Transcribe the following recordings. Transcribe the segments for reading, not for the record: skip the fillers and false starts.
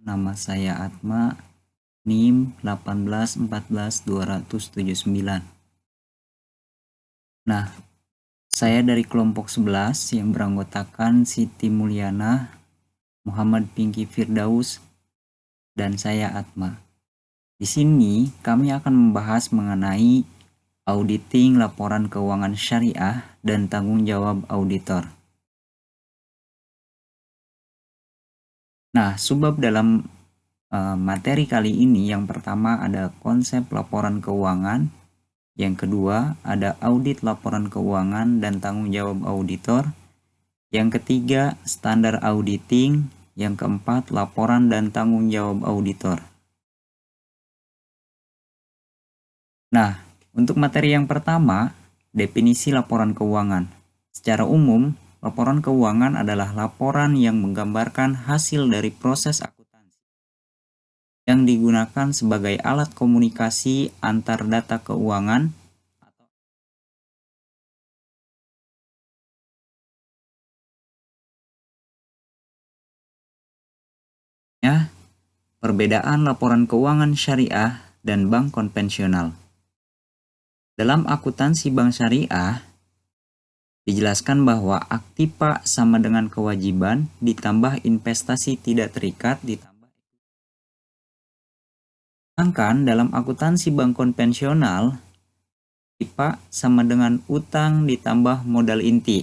Nama saya Atma, NIM 1814279. Nah, saya dari kelompok 11 yang beranggotakan Siti Mulyana, Muhammad Pinky Firdaus, dan saya Atma. Di sini kami akan membahas mengenai auditing laporan keuangan syariah dan tanggung jawab auditor. Nah, subbab dalam materi kali ini yang pertama ada konsep laporan keuangan, yang kedua ada audit laporan keuangan dan tanggung jawab auditor, yang ketiga standar auditing, yang keempat laporan dan tanggung jawab auditor. Nah, untuk materi yang pertama, definisi laporan keuangan. Secara umum, laporan keuangan adalah laporan yang menggambarkan hasil dari proses akuntansi yang digunakan sebagai alat komunikasi antar data keuangan atau perbedaan laporan keuangan syariah dan bank konvensional. Dalam akuntansi bank syariah, dijelaskan bahwa aktiva sama dengan kewajiban ditambah investasi tidak terikat ditambah. Sedangkan dalam akuntansi bank konvensional, aktiva sama dengan utang ditambah modal inti.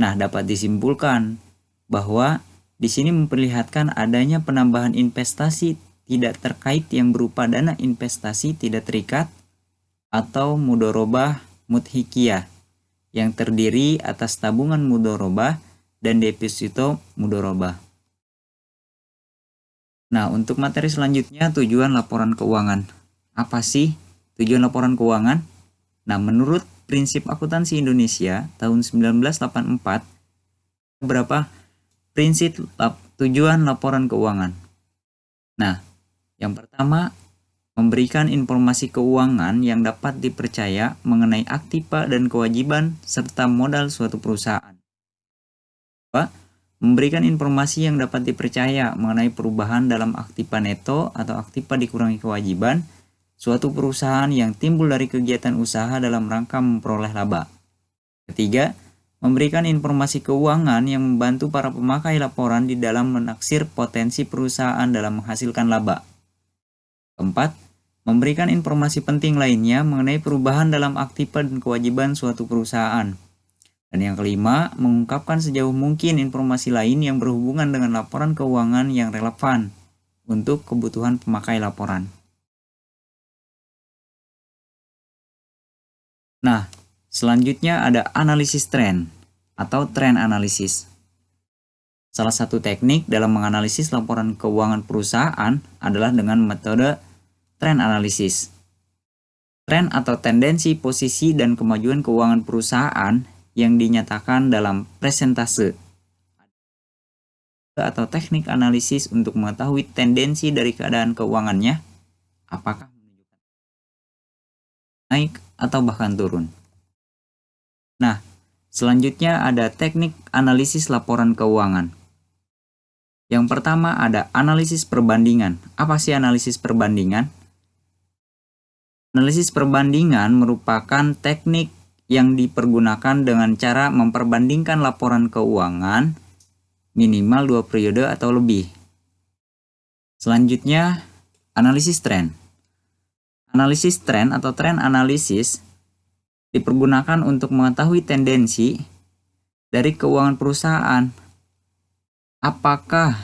Nah, dapat disimpulkan bahwa di sini memperlihatkan adanya penambahan investasi tidak terkait yang berupa dana investasi tidak terikat atau mudorobah mudhikiyah yang terdiri atas tabungan mudorobah dan deposito mudorobah. Nah, untuk materi selanjutnya tujuan laporan keuangan. Apa sih tujuan laporan keuangan? Nah, menurut prinsip akuntansi Indonesia tahun 1984, berapa prinsip tujuan laporan keuangan? Nah, yang pertama, memberikan informasi keuangan yang dapat dipercaya mengenai aktiva dan kewajiban serta modal suatu perusahaan. Kedua, memberikan informasi yang dapat dipercaya mengenai perubahan dalam aktiva neto atau aktiva dikurangi kewajiban suatu perusahaan yang timbul dari kegiatan usaha dalam rangka memperoleh laba. Ketiga, memberikan informasi keuangan yang membantu para pemakai laporan di dalam menaksir potensi perusahaan dalam menghasilkan laba. Keempat, memberikan informasi penting lainnya mengenai perubahan dalam aktiva dan kewajiban suatu perusahaan. Dan yang kelima, mengungkapkan sejauh mungkin informasi lain yang berhubungan dengan laporan keuangan yang relevan untuk kebutuhan pemakai laporan. Nah, selanjutnya ada analisis tren atau trend analysis. Salah satu teknik dalam menganalisis laporan keuangan perusahaan adalah dengan metode trend analysis. Tren atau tendensi posisi dan kemajuan keuangan perusahaan yang dinyatakan dalam presentase atau teknik analisis untuk mengetahui tendensi dari keadaan keuangannya, apakah menunjukkan naik atau bahkan turun. Nah, selanjutnya ada teknik analisis laporan keuangan. Yang pertama ada analisis perbandingan. Apa sih analisis perbandingan? Analisis perbandingan merupakan teknik yang dipergunakan dengan cara memperbandingkan laporan keuangan minimal 2 periode atau lebih. Selanjutnya, analisis tren. Analisis tren atau trend analysis dipergunakan untuk mengetahui tendensi dari keuangan perusahaan. Apakah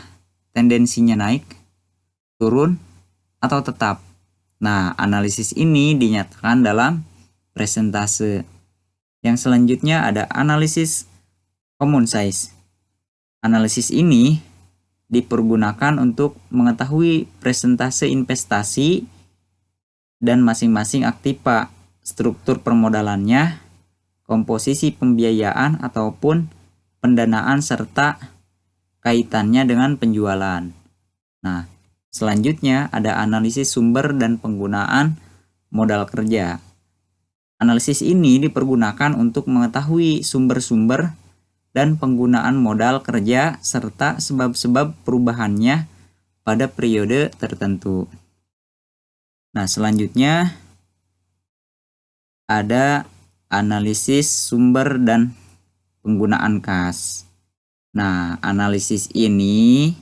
tendensinya naik, turun, atau tetap? Nah, analisis ini dinyatakan dalam presentase. Yang selanjutnya ada analisis common size. Analisis ini dipergunakan untuk mengetahui presentase investasi dan masing-masing aktiva, struktur permodalannya, komposisi pembiayaan ataupun pendanaan serta kaitannya dengan penjualan. Nah, selanjutnya ada analisis sumber dan penggunaan modal kerja. Analisis ini dipergunakan untuk mengetahui sumber-sumber dan penggunaan modal kerja serta sebab-sebab perubahannya pada periode tertentu. Nah, selanjutnya ada analisis sumber dan penggunaan kas. Nah, analisis ini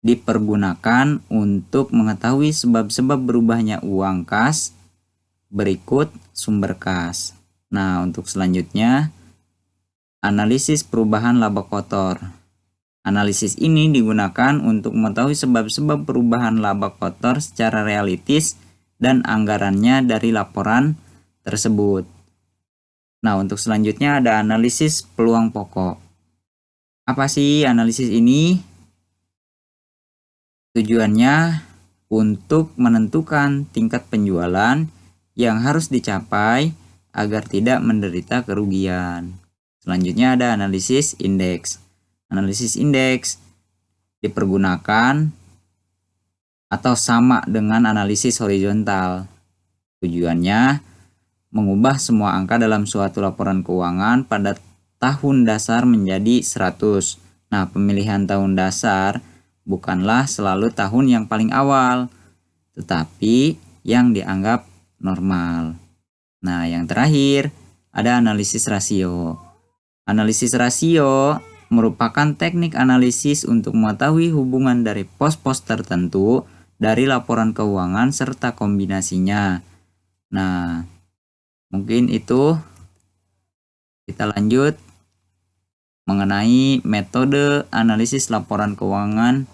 dipergunakan untuk mengetahui sebab-sebab berubahnya uang kas berikut sumber kas. Nah, untuk selanjutnya analisis perubahan laba kotor. Analisis ini digunakan untuk mengetahui sebab-sebab perubahan laba kotor secara realistis dan anggarannya dari laporan tersebut. Nah, untuk selanjutnya ada analisis peluang pokok. Apa sih analisis ini? Tujuannya untuk menentukan tingkat penjualan yang harus dicapai agar tidak menderita kerugian. Selanjutnya ada analisis indeks. Analisis indeks dipergunakan atau sama dengan analisis horizontal. Tujuannya mengubah semua angka dalam suatu laporan keuangan pada tahun dasar menjadi 100. Nah, pemilihan tahun dasar bukanlah selalu tahun yang paling awal, tetapi yang dianggap normal. Nah, yang terakhir ada analisis rasio. Analisis rasio merupakan teknik analisis untuk mengetahui hubungan dari pos-pos tertentu dari laporan keuangan serta kombinasinya. Nah, mungkin itu. Kita lanjut mengenai metode analisis laporan keuangan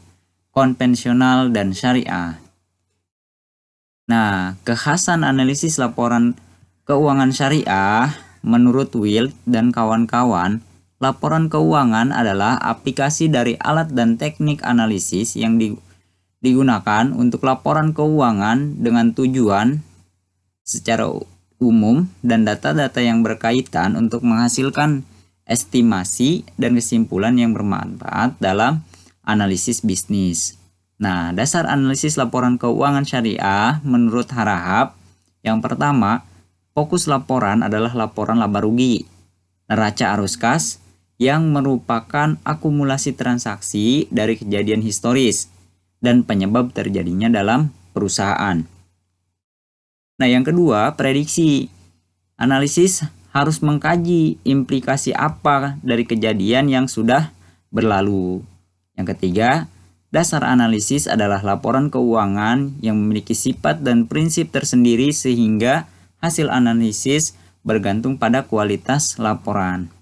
konvensional dan syariah. Nah, kekhasan analisis laporan keuangan syariah menurut Wild dan kawan-kawan, laporan keuangan adalah aplikasi dari alat dan teknik analisis yang digunakan untuk laporan keuangan dengan tujuan secara umum dan data-data yang berkaitan untuk menghasilkan estimasi dan kesimpulan yang bermanfaat dalam analisis bisnis. Nah, dasar analisis laporan keuangan syariah menurut Harahap, yang pertama, fokus laporan adalah laporan laba rugi, neraca arus kas, yang merupakan akumulasi transaksi dari kejadian historis dan penyebab terjadinya dalam perusahaan. Nah, yang kedua, prediksi. Analisis harus mengkaji implikasi apa dari kejadian yang sudah berlalu. Yang ketiga, dasar analisis adalah laporan keuangan yang memiliki sifat dan prinsip tersendiri sehingga hasil analisis bergantung pada kualitas laporan.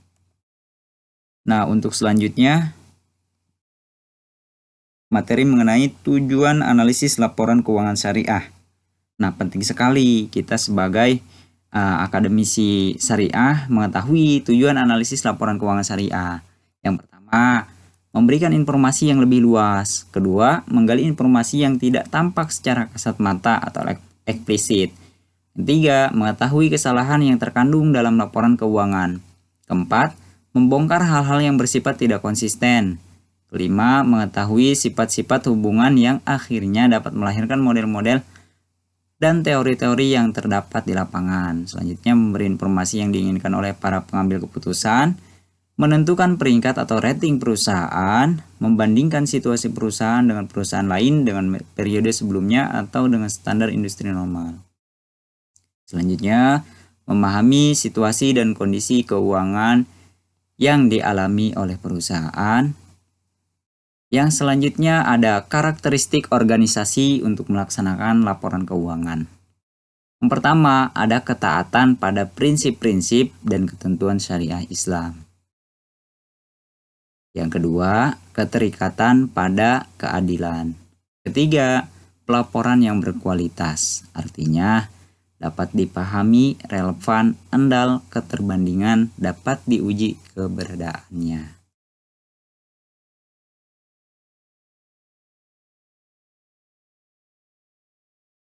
Nah, untuk selanjutnya, materi mengenai tujuan analisis laporan keuangan syariah. Nah, penting sekali kita sebagai akademisi syariah mengetahui tujuan analisis laporan keuangan syariah. Yang pertama, memberikan informasi yang lebih luas. Kedua, menggali informasi yang tidak tampak secara kasat mata atau eksplisit. Ketiga, mengetahui kesalahan yang terkandung dalam laporan keuangan. Keempat, membongkar hal-hal yang bersifat tidak konsisten. Kelima, mengetahui sifat-sifat hubungan yang akhirnya dapat melahirkan model-model dan teori-teori yang terdapat di lapangan. Selanjutnya, memberi informasi yang diinginkan oleh para pengambil keputusan, menentukan peringkat atau rating perusahaan, membandingkan situasi perusahaan dengan perusahaan lain dengan periode sebelumnya atau dengan standar industri normal. Selanjutnya, memahami situasi dan kondisi keuangan yang dialami oleh perusahaan. Yang selanjutnya ada karakteristik organisasi untuk melaksanakan laporan keuangan. Yang pertama, ada ketaatan pada prinsip-prinsip dan ketentuan syariah Islam. Yang kedua, keterikatan pada keadilan. Ketiga, pelaporan yang berkualitas. Artinya, dapat dipahami, relevan, andal, keterbandingan, dapat diuji keberadaannya.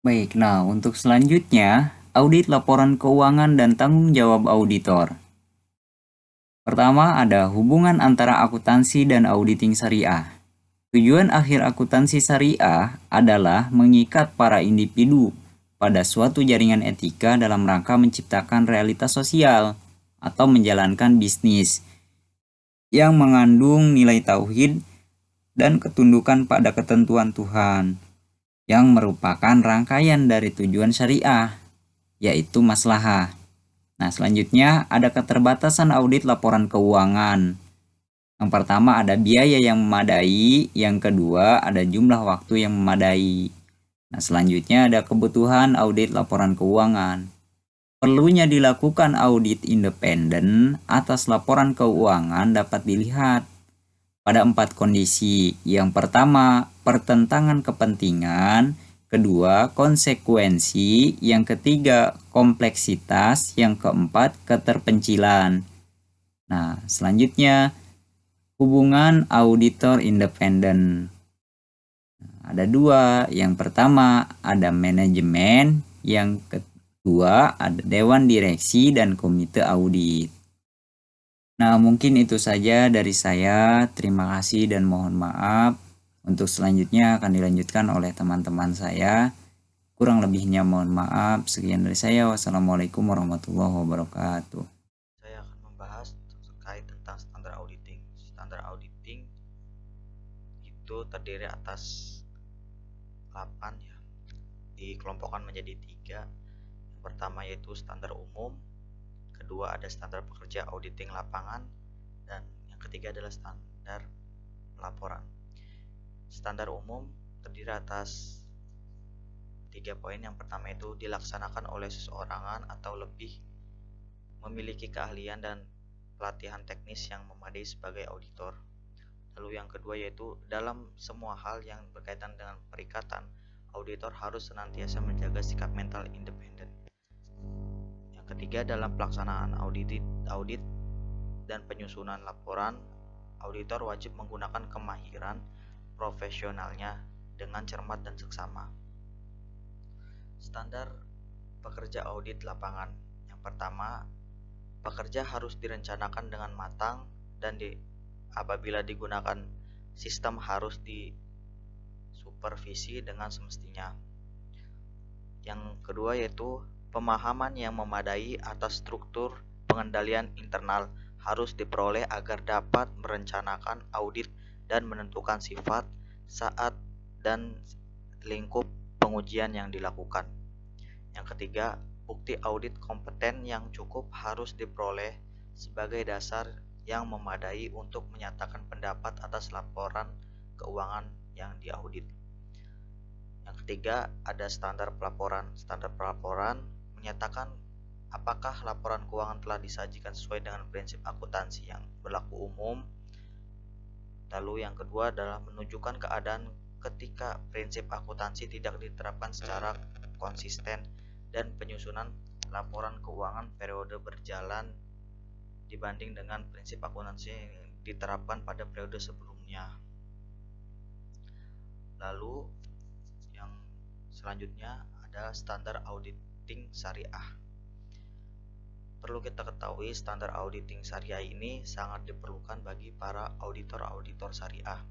Baik, nah untuk selanjutnya, audit laporan keuangan dan tanggung jawab auditor. Pertama, ada hubungan antara akuntansi dan auditing syariah. Tujuan akhir akuntansi syariah adalah mengikat para individu pada suatu jaringan etika dalam rangka menciptakan realitas sosial atau menjalankan bisnis yang mengandung nilai tauhid dan ketundukan pada ketentuan Tuhan, yang merupakan rangkaian dari tujuan syariah, yaitu maslahah. Nah, selanjutnya ada keterbatasan audit laporan keuangan. Yang pertama ada biaya yang memadai, yang kedua ada jumlah waktu yang memadai. Nah, selanjutnya ada kebutuhan audit laporan keuangan. Perlunya dilakukan audit independen atas laporan keuangan dapat dilihat pada 4 kondisi. Yang pertama, pertentangan kepentingan. Kedua, konsekuensi. Yang ketiga, kompleksitas. Yang keempat, keterpencilan. Nah, selanjutnya, hubungan auditor independen. Nah, ada 2. Yang pertama, ada manajemen. Yang kedua, ada dewan direksi dan komite audit. Nah, mungkin itu saja dari saya. Terima kasih dan mohon maaf. Untuk selanjutnya akan dilanjutkan oleh teman-teman saya. Kurang lebihnya mohon maaf. Sekian dari saya. Wassalamualaikum warahmatullahi wabarakatuh. Saya akan membahas terkait tentang standar auditing. Standar auditing itu terdiri atas 8 ya. Dikelompokkan menjadi 3. Yang pertama yaitu standar umum, kedua ada standar pekerja auditing lapangan, dan yang ketiga adalah standar laporan. Standar umum terdiri atas 3 poin. Yang pertama itu dilaksanakan oleh seseorangan atau lebih, memiliki keahlian dan pelatihan teknis yang memadai sebagai auditor. Lalu yang kedua yaitu dalam semua hal yang berkaitan dengan perikatan, auditor harus senantiasa menjaga sikap mental independen. Yang ketiga, dalam pelaksanaan audit dan penyusunan laporan, auditor wajib menggunakan kemahiran profesionalnya dengan cermat dan seksama. Standar pekerja audit lapangan. Yang pertama, pekerja harus direncanakan dengan matang dan apabila digunakan sistem harus disupervisi dengan semestinya. Yang kedua yaitu pemahaman yang memadai atas struktur pengendalian internal harus diperoleh agar dapat merencanakan audit dan menentukan sifat, saat, dan lingkup pengujian yang dilakukan. Yang ketiga, bukti audit kompeten yang cukup harus diperoleh sebagai dasar yang memadai untuk menyatakan pendapat atas laporan keuangan yang diaudit. Yang ketiga, ada standar pelaporan. Standar pelaporan menyatakan apakah laporan keuangan telah disajikan sesuai dengan prinsip akuntansi yang berlaku umum. Lalu yang kedua adalah menunjukkan keadaan ketika prinsip akuntansi tidak diterapkan secara konsisten dan penyusunan laporan keuangan periode berjalan dibanding dengan prinsip akuntansi yang diterapkan pada periode sebelumnya. Lalu yang selanjutnya adalah standar auditing syariah. Perlu kita ketahui standar auditing syariah ini sangat diperlukan bagi para auditor-auditor syariah,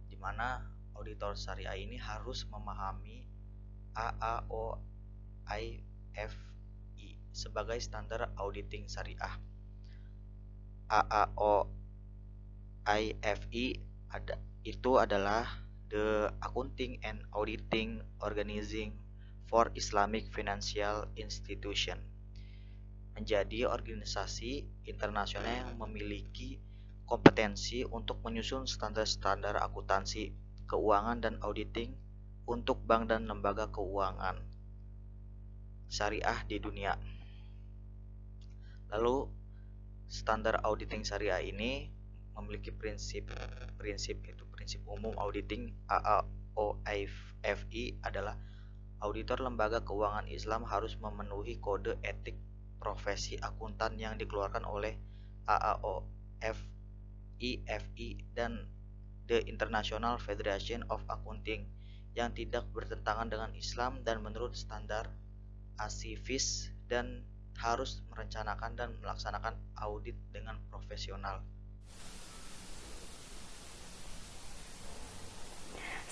di mana auditor syariah ini harus memahami AAOIFI sebagai standar auditing syariah. AAOIFI itu adalah The Accounting and Auditing Organizing for Islamic Financial Institution, menjadi organisasi internasional yang memiliki kompetensi untuk menyusun standar-standar akuntansi, keuangan, dan auditing untuk bank dan lembaga keuangan syariah di dunia. Lalu standar auditing syariah ini memiliki prinsip umum auditing. AAOIFI adalah auditor lembaga keuangan Islam harus memenuhi kode etik profesi akuntan yang dikeluarkan oleh AAOIFI dan The International Federation of Accounting yang tidak bertentangan dengan Islam dan menurut standar ASIFIS, dan harus merencanakan dan melaksanakan audit dengan profesional.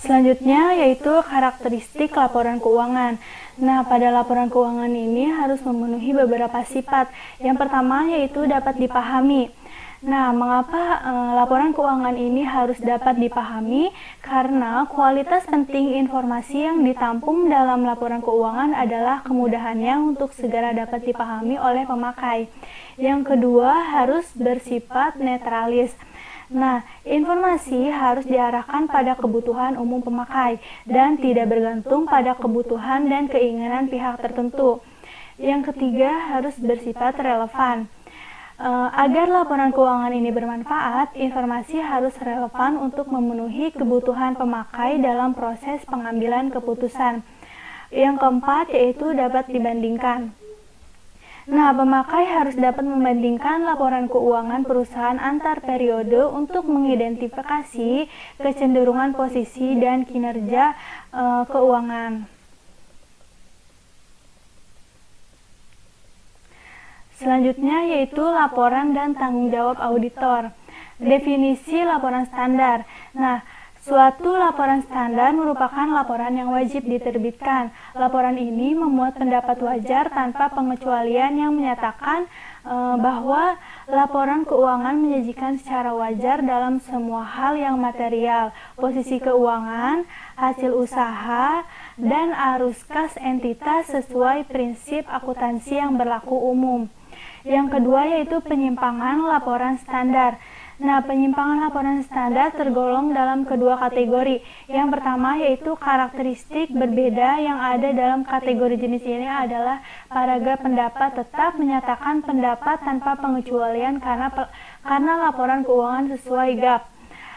Selanjutnya yaitu karakteristik laporan keuangan. Nah, pada laporan keuangan ini harus memenuhi beberapa sifat. Yang pertama yaitu dapat dipahami. Nah, mengapa laporan keuangan ini harus dapat dipahami? Karena kualitas penting informasi yang ditampung dalam laporan keuangan adalah kemudahannya untuk segera dapat dipahami oleh pemakai. Yang kedua, harus bersifat netralis. Nah, informasi harus diarahkan pada kebutuhan umum pemakai dan tidak bergantung pada kebutuhan dan keinginan pihak tertentu. Yang ketiga, harus bersifat relevan. Agar laporan keuangan ini bermanfaat, informasi harus relevan untuk memenuhi kebutuhan pemakai dalam proses pengambilan keputusan. Yang keempat, yaitu dapat dibandingkan. Nah, pemakai harus dapat membandingkan laporan keuangan perusahaan antar periode untuk mengidentifikasi kecenderungan posisi dan kinerja keuangan. Selanjutnya yaitu laporan dan tanggung jawab auditor. Definisi laporan standar. Nah, suatu laporan standar merupakan laporan yang wajib diterbitkan. Laporan ini memuat pendapat wajar tanpa pengecualian yang menyatakan bahwa laporan keuangan menyajikan secara wajar dalam semua hal yang material, posisi keuangan, hasil usaha, dan arus kas entitas sesuai prinsip akuntansi yang berlaku umum. Yang kedua yaitu penyimpangan laporan standar. Nah, penyimpangan laporan standar tergolong dalam kedua kategori. Yang pertama yaitu karakteristik berbeda yang ada dalam kategori jenis ini adalah paragraf pendapat tetap menyatakan pendapat tanpa pengecualian karena laporan keuangan sesuai GAAP.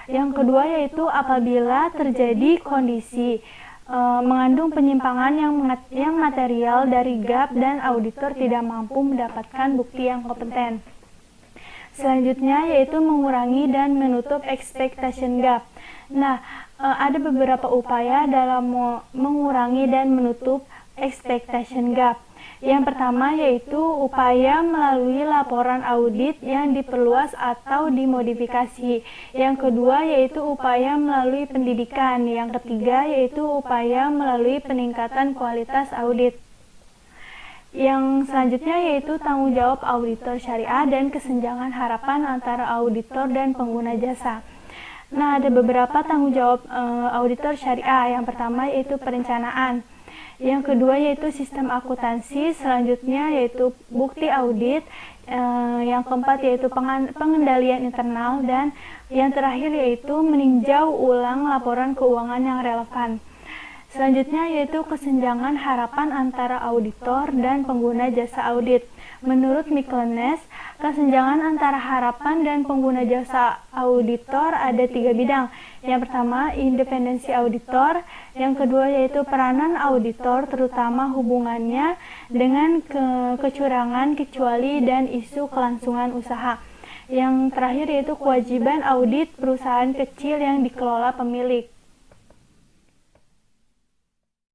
Yang kedua yaitu apabila terjadi kondisi mengandung penyimpangan yang material dari GAAP dan auditor tidak mampu mendapatkan bukti yang kompeten. Selanjutnya yaitu mengurangi dan menutup expectation gap. Nah, ada beberapa upaya dalam mengurangi dan menutup expectation gap. Yang pertama yaitu upaya melalui laporan audit yang diperluas atau dimodifikasi. Yang kedua yaitu upaya melalui pendidikan. Yang ketiga yaitu upaya melalui peningkatan kualitas audit. Yang selanjutnya yaitu tanggung jawab auditor syariah dan kesenjangan harapan antara auditor dan pengguna jasa. Nah, ada beberapa tanggung jawab auditor syariah. Yang pertama yaitu perencanaan. Yang kedua yaitu sistem akuntansi, selanjutnya yaitu bukti audit, yang keempat yaitu pengendalian internal, dan yang terakhir yaitu meninjau ulang laporan keuangan yang relevan. Selanjutnya yaitu kesenjangan harapan antara auditor dan pengguna jasa audit. Menurut Miklenes, kesenjangan antara harapan dan pengguna jasa auditor ada 3 bidang. Yang pertama, independensi auditor. Yang kedua yaitu peranan auditor, terutama hubungannya dengan kecurangan, kecuali, dan isu kelangsungan usaha. Yang terakhir yaitu kewajiban audit perusahaan kecil yang dikelola pemilik.